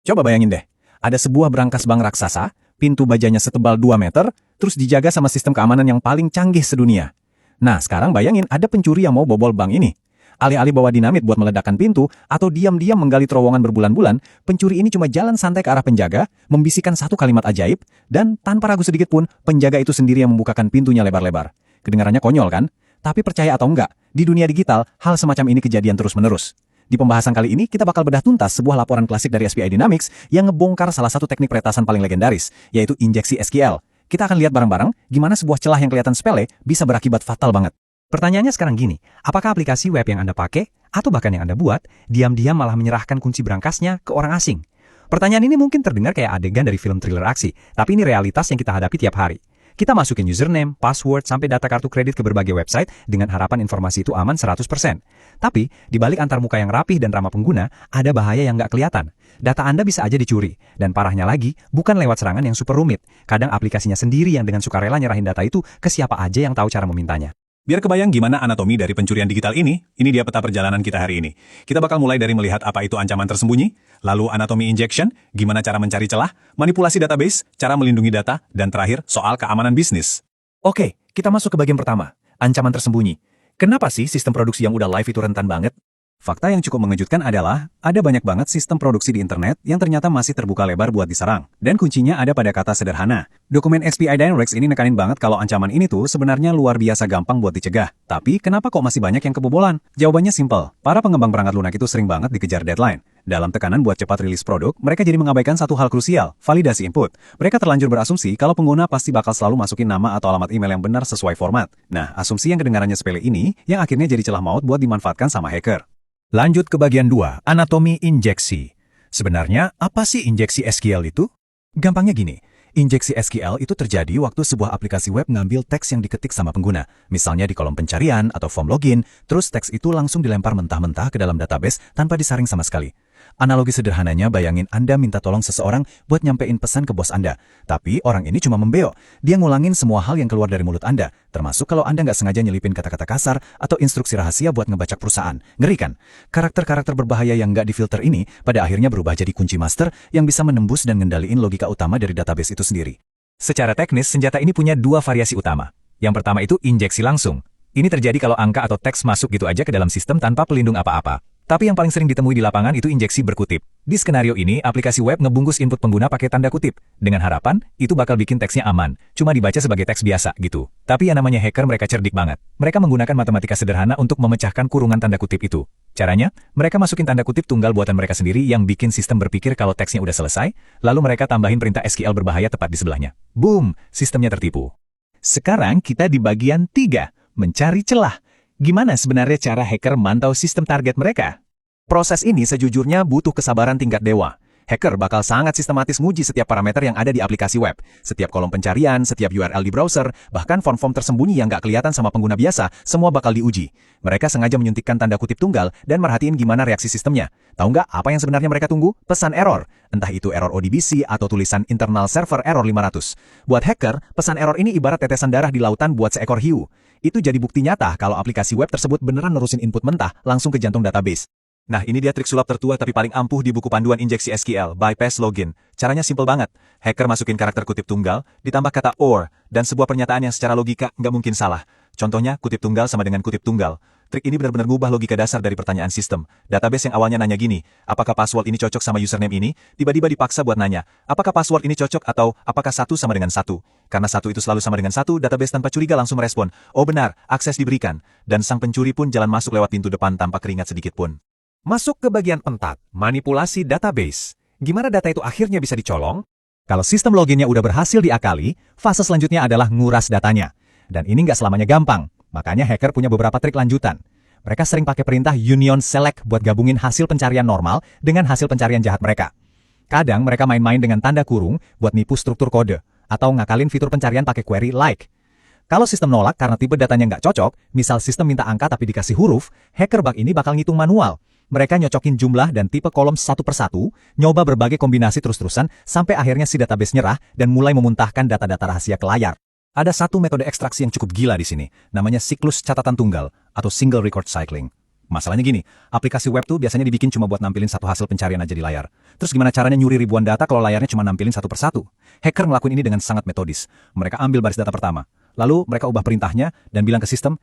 Coba bayangin deh, ada sebuah berangkas bank raksasa, pintu bajanya setebal 2 meter, terus dijaga sama sistem keamanan yang paling canggih sedunia. Nah, sekarang bayangin ada pencuri yang mau bobol bank ini. Alih-alih bawa dinamit buat meledakkan pintu, atau diam-diam menggali terowongan berbulan-bulan, pencuri ini cuma jalan santai ke arah penjaga, membisikkan satu kalimat ajaib, dan tanpa ragu sedikit pun, penjaga itu sendiri yang membukakan pintunya lebar-lebar. Kedengarannya konyol kan? Tapi percaya atau enggak, di dunia digital, hal semacam ini kejadian terus-menerus. Di pembahasan kali ini, kita bakal bedah tuntas sebuah laporan klasik dari SPI Dynamics yang ngebongkar salah satu teknik peretasan paling legendaris, yaitu injeksi SQL. Kita akan lihat bareng-bareng gimana sebuah celah yang kelihatan sepele bisa berakibat fatal banget. Pertanyaannya sekarang gini, apakah aplikasi web yang Anda pakai, atau bahkan yang Anda buat, diam-diam malah menyerahkan kunci berangkasnya ke orang asing? Pertanyaan ini mungkin terdengar kayak adegan dari film thriller aksi, tapi ini realitas yang kita hadapi tiap hari. Kita masukin username, password, sampai data kartu kredit ke berbagai website dengan harapan informasi itu aman 100%. Tapi, di balik antarmuka yang rapih dan ramah pengguna, ada bahaya yang nggak kelihatan. Data Anda bisa aja dicuri. Dan parahnya lagi, bukan lewat serangan yang super rumit. Kadang aplikasinya sendiri yang dengan sukarela nyerahin data itu ke siapa aja yang tahu cara memintanya. Biar kebayang gimana anatomi dari pencurian digital ini dia peta perjalanan kita hari ini. Kita bakal mulai dari melihat apa itu ancaman tersembunyi, lalu anatomi injection, gimana cara mencari celah, manipulasi database, cara melindungi data, dan terakhir soal keamanan bisnis. Oke, kita masuk ke bagian pertama, ancaman tersembunyi. Kenapa sih sistem produksi yang udah live itu rentan banget? Fakta yang cukup mengejutkan adalah, ada banyak banget sistem produksi di internet yang ternyata masih terbuka lebar buat diserang. Dan kuncinya ada pada kata sederhana. Dokumen SPI Dynamics ini nekanin banget kalau ancaman ini tuh sebenarnya luar biasa gampang buat dicegah. Tapi kenapa kok masih banyak yang kebobolan? Jawabannya simple. Para pengembang perangkat lunak itu sering banget dikejar deadline. Dalam tekanan buat cepat rilis produk, mereka jadi mengabaikan satu hal krusial, validasi input. Mereka terlanjur berasumsi kalau pengguna pasti bakal selalu masukin nama atau alamat email yang benar sesuai format. Nah, asumsi yang kedengarannya sepele ini, yang akhirnya jadi celah maut buat dimanfaatkan sama hacker. Lanjut ke bagian 2, anatomi injeksi. Sebenarnya, apa sih injeksi SQL itu? Gampangnya gini, injeksi SQL itu terjadi waktu sebuah aplikasi web ngambil teks yang diketik sama pengguna, misalnya di kolom pencarian atau form login, terus teks itu langsung dilempar mentah-mentah ke dalam database tanpa disaring sama sekali. Analogi sederhananya, bayangin Anda minta tolong seseorang buat nyampein pesan ke bos Anda. Tapi orang ini cuma membeo. Dia ngulangin semua hal yang keluar dari mulut Anda. Termasuk kalau Anda nggak sengaja nyelipin kata-kata kasar atau instruksi rahasia buat ngebacak perusahaan. Ngeri kan? Karakter-karakter berbahaya yang nggak difilter ini pada akhirnya berubah jadi kunci master yang bisa menembus dan ngendaliin logika utama dari database itu sendiri. Secara teknis, senjata ini punya dua variasi utama. Yang pertama itu injeksi langsung. Ini terjadi kalau angka atau teks masuk gitu aja ke dalam sistem tanpa pelindung apa-apa. Tapi yang paling sering ditemui di lapangan itu injeksi berkutip. Di skenario ini, aplikasi web ngebungkus input pengguna pakai tanda kutip. Dengan harapan, itu bakal bikin teksnya aman. Cuma dibaca sebagai teks biasa, gitu. Tapi yang namanya hacker mereka cerdik banget. Mereka menggunakan matematika sederhana untuk memecahkan kurungan tanda kutip itu. Caranya, mereka masukin tanda kutip tunggal buatan mereka sendiri yang bikin sistem berpikir kalau teksnya udah selesai, lalu mereka tambahin perintah SQL berbahaya tepat di sebelahnya. Boom! Sistemnya tertipu. Sekarang kita di bagian 3, mencari celah. Gimana sebenarnya cara hacker mantau sistem target mereka? Proses ini sejujurnya butuh kesabaran tingkat dewa. Hacker bakal sangat sistematis nguji setiap parameter yang ada di aplikasi web. Setiap kolom pencarian, setiap URL di browser, bahkan form-form tersembunyi yang nggak kelihatan sama pengguna biasa, semua bakal diuji. Mereka sengaja menyuntikkan tanda kutip tunggal dan merhatiin gimana reaksi sistemnya. Tahu nggak apa yang sebenarnya mereka tunggu? Pesan error. Entah itu error ODBC atau tulisan internal server error 500. Buat hacker, pesan error ini ibarat tetesan darah di lautan buat seekor hiu. Itu jadi bukti nyata kalau aplikasi web tersebut beneran nerusin input mentah langsung ke jantung database. Nah, ini dia trik sulap tertua tapi paling ampuh di buku panduan injeksi SQL, bypass login. Caranya simple banget. Hacker masukin karakter kutip tunggal, ditambah kata or, dan sebuah pernyataan yang secara logika nggak mungkin salah. Contohnya, kutip tunggal sama dengan kutip tunggal. Trik ini benar-benar ngubah logika dasar dari pertanyaan sistem. Database yang awalnya nanya gini, apakah password ini cocok sama username ini? Tiba-tiba dipaksa buat nanya, apakah password ini cocok atau apakah 1 sama dengan 1? Karena 1 itu selalu sama dengan 1, database tanpa curiga langsung merespon, oh benar, akses diberikan. Dan sang pencuri pun jalan masuk lewat pintu depan tanpa keringat sedikit pun. Masuk ke bagian 4, manipulasi database. Gimana data itu akhirnya bisa dicolong? Kalau sistem loginnya udah berhasil diakali, fase selanjutnya adalah nguras datanya. Dan ini nggak selamanya gampang. Makanya hacker punya beberapa trik lanjutan. Mereka sering pakai perintah union select buat gabungin hasil pencarian normal dengan hasil pencarian jahat mereka. Kadang mereka main-main dengan tanda kurung buat nipu struktur kode, atau ngakalin fitur pencarian pakai query like. Kalau sistem nolak karena tipe datanya nggak cocok, misal sistem minta angka tapi dikasih huruf, hacker bug ini bakal ngitung manual. Mereka nyocokin jumlah dan tipe kolom satu persatu, nyoba berbagai kombinasi terus-terusan, sampai akhirnya si database nyerah dan mulai memuntahkan data-data rahasia ke layar. Ada satu metode ekstraksi yang cukup gila di sini, namanya siklus catatan tunggal atau single record cycling. Masalahnya gini, aplikasi web tuh biasanya dibikin cuma buat nampilin satu hasil pencarian aja di layar. Terus gimana caranya nyuri ribuan data kalau layarnya cuma nampilin satu persatu? Hacker ngelakuin ini dengan sangat metodis. Mereka ambil baris data pertama. Lalu mereka ubah perintahnya dan bilang ke sistem,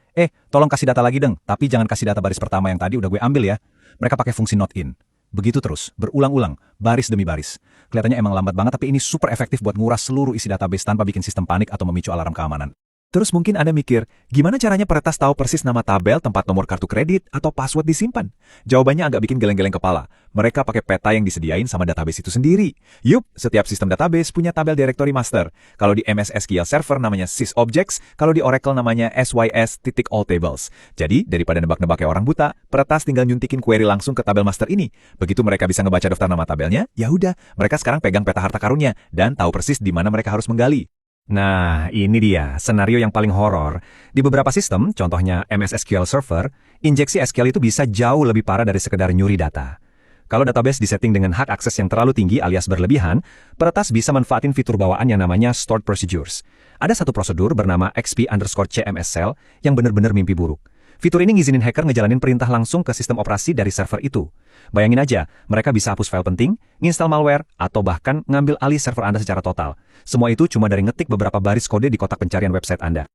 tolong kasih data lagi deng, tapi jangan kasih data baris pertama yang tadi udah gue ambil ya. Mereka pakai fungsi not in. Begitu terus, berulang-ulang, baris demi baris. Kelihatannya emang lambat banget, tapi ini super efektif buat nguras seluruh isi database tanpa bikin sistem panik atau memicu alarm keamanan. Terus mungkin Anda mikir, gimana caranya peretas tahu persis nama tabel, tempat nomor kartu kredit, atau password disimpan? Jawabannya agak bikin geleng-geleng kepala. Mereka pakai peta yang disediain sama database itu sendiri. Yup, setiap sistem database punya tabel directory master. Kalau di MS SQL Server namanya sysobjects, kalau di Oracle namanya sys.alltables. Jadi, daripada nebak-nebak kayak orang buta, peretas tinggal nyuntikin query langsung ke tabel master ini. Begitu mereka bisa ngebaca daftar nama tabelnya, ya udah, mereka sekarang pegang peta harta karunnya dan tahu persis di mana mereka harus menggali. Nah, ini dia, senario yang paling horor. Di beberapa sistem, contohnya MS SQL Server, injeksi SQL itu bisa jauh lebih parah dari sekedar nyuri data. Kalau database disetting dengan hak akses yang terlalu tinggi alias berlebihan, peretas bisa manfaatin fitur bawaan yang namanya stored procedures. Ada satu prosedur bernama XP_CMS_cell yang benar-benar mimpi buruk. Fitur ini ngizinin hacker ngejalanin perintah langsung ke sistem operasi dari server itu. Bayangin aja, mereka bisa hapus file penting, nginstal malware, atau bahkan ngambil alih server Anda secara total. Semua itu cuma dari ngetik beberapa baris kode di kotak pencarian website Anda.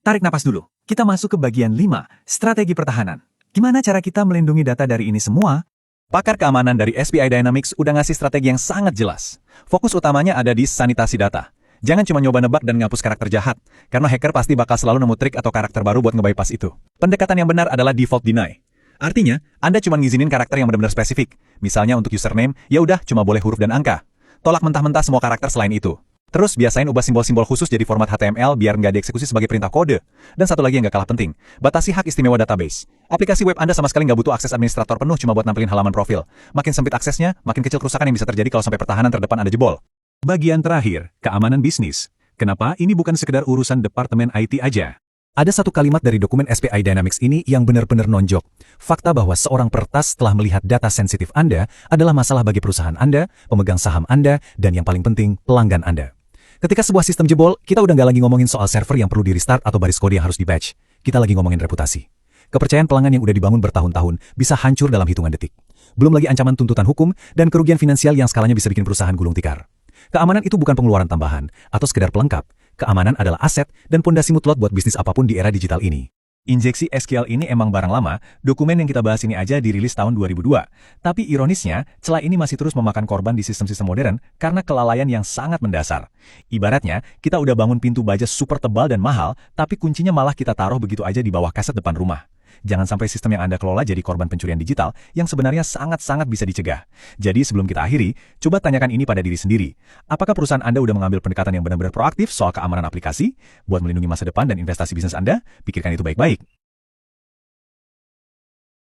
Tarik napas dulu. Kita masuk ke bagian 5, strategi pertahanan. Gimana cara kita melindungi data dari ini semua? Pakar keamanan dari SPI Dynamics udah ngasih strategi yang sangat jelas. Fokus utamanya ada di sanitasi data. Jangan cuma nyoba nebak dan ngapus karakter jahat, karena hacker pasti bakal selalu nemu trik atau karakter baru buat ngebypass itu. Pendekatan yang benar adalah default deny. Artinya, Anda cuma ngizinin karakter yang benar-benar spesifik. Misalnya untuk username, ya udah cuma boleh huruf dan angka. Tolak mentah-mentah semua karakter selain itu. Terus biasain ubah simbol-simbol khusus jadi format HTML biar nggak dieksekusi sebagai perintah kode. Dan satu lagi yang nggak kalah penting, batasi hak istimewa database. Aplikasi web Anda sama sekali nggak butuh akses administrator penuh cuma buat nampilin halaman profil. Makin sempit aksesnya, makin kecil kerusakan yang bisa terjadi kalau sampai pertahanan terdepan Anda jebol. Bagian terakhir, keamanan bisnis. Kenapa ini bukan sekedar urusan departemen IT aja? Ada satu kalimat dari dokumen SPI Dynamics ini yang benar-benar nonjok. Fakta bahwa seorang peretas telah melihat data sensitif Anda adalah masalah bagi perusahaan Anda, pemegang saham Anda, dan yang paling penting, pelanggan Anda. Ketika sebuah sistem jebol, kita udah nggak lagi ngomongin soal server yang perlu di-restart atau baris kode yang harus di-batch. Kita lagi ngomongin reputasi. Kepercayaan pelanggan yang udah dibangun bertahun-tahun bisa hancur dalam hitungan detik. Belum lagi ancaman tuntutan hukum dan kerugian finansial yang skalanya bisa bikin perusahaan gulung tikar. Keamanan itu bukan pengeluaran tambahan atau sekedar pelengkap. Keamanan adalah aset dan pondasi mutlak buat bisnis apapun di era digital ini. Injeksi SQL ini emang barang lama, dokumen yang kita bahas ini aja dirilis tahun 2002. Tapi ironisnya, celah ini masih terus memakan korban di sistem-sistem modern karena kelalaian yang sangat mendasar. Ibaratnya, kita udah bangun pintu baja super tebal dan mahal, tapi kuncinya malah kita taruh begitu aja di bawah kaset depan rumah. Jangan sampai sistem yang Anda kelola jadi korban pencurian digital yang sebenarnya sangat-sangat bisa dicegah. Jadi sebelum kita akhiri, coba tanyakan ini pada diri sendiri. Apakah perusahaan Anda udah mengambil pendekatan yang benar-benar proaktif soal keamanan aplikasi? Buat melindungi masa depan dan investasi bisnis Anda, pikirkan itu baik-baik.